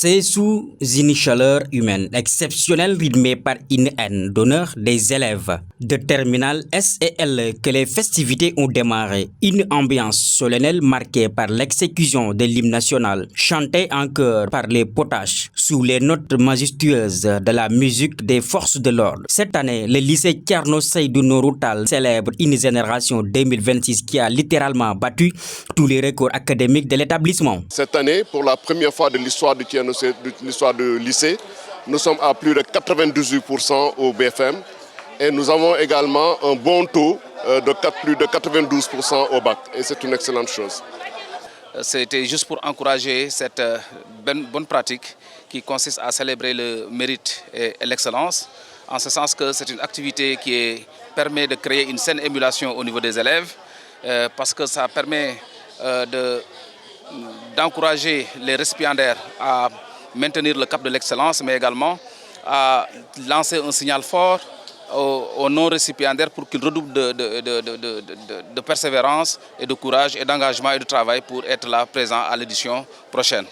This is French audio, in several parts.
C'est sous une chaleur humaine exceptionnelle rythmée par une haine d'honneur des élèves de terminale S et L que les festivités ont démarré. Une ambiance solennelle marquée par l'exécution de l'hymne national, chanté en chœur par les potaches sous les notes majestueuses de la musique des forces de l'ordre. Cette année, le lycée Thierno Seydou Nourou Tall célèbre une génération 2026 qui a littéralement battu tous les records académiques de l'établissement. Cette année, pour la première fois de l'histoire de l'histoire du lycée, nous sommes à plus de 98% au BFM et nous avons également un bon taux de plus de 92% au bac et c'est une excellente chose. C'était juste pour encourager cette bonne pratique qui consiste à célébrer le mérite et l'excellence, en ce sens que c'est une activité qui permet de créer une saine émulation au niveau des élèves, parce que ça permet d'encourager les récipiendaires à maintenir le cap de l'excellence, mais également à lancer un signal fort aux non-récipiendaires pour qu'ils redoublent de persévérance et de courage et d'engagement et de travail pour être là présent à l'édition prochaine.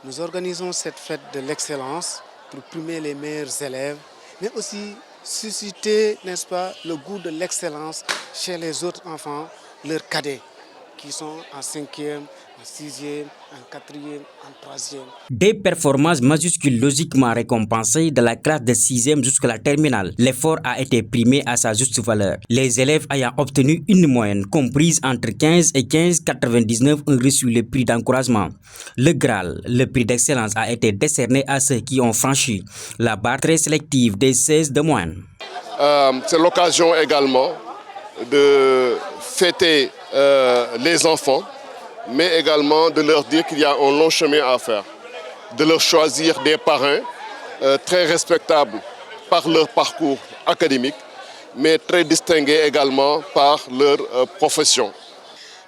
Nous organisons cette fête de l'excellence pour primer les meilleurs élèves, mais aussi susciter, n'est-ce pas, le goût de l'excellence chez les autres enfants, leurs cadets, qui sont en 5e, en 6e, en 4e, en 3e. Des performances majuscules logiquement récompensées de la classe de 6e jusqu'à la terminale. L'effort a été primé à sa juste valeur. Les élèves ayant obtenu une moyenne comprise entre 15 et 15,99 ont reçu le prix d'encouragement. Le Graal, le prix d'excellence, a été décerné à ceux qui ont franchi la barre très sélective des 16 de moyenne. C'est l'occasion également de fêter les enfants, mais également de leur dire qu'il y a un long chemin à faire, de leur choisir des parrains très respectables par leur parcours académique, mais très distingués également par leur profession.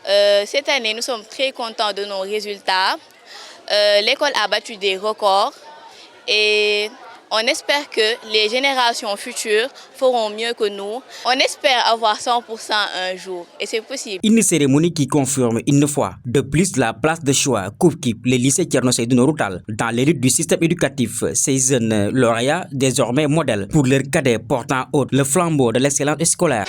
Cette année, nous sommes très contents de nos résultats. L'école a battu des records et on espère que les générations futures feront mieux que nous. On espère avoir 100% un jour et c'est possible. Une cérémonie qui confirme une fois de plus la place de choix qu'occupe le lycée Thierno Seydou Nourou Tall dans l'élite du système éducatif. Ces jeunes lauréats, désormais modèles pour leurs cadets portant haut le flambeau de l'excellence scolaire.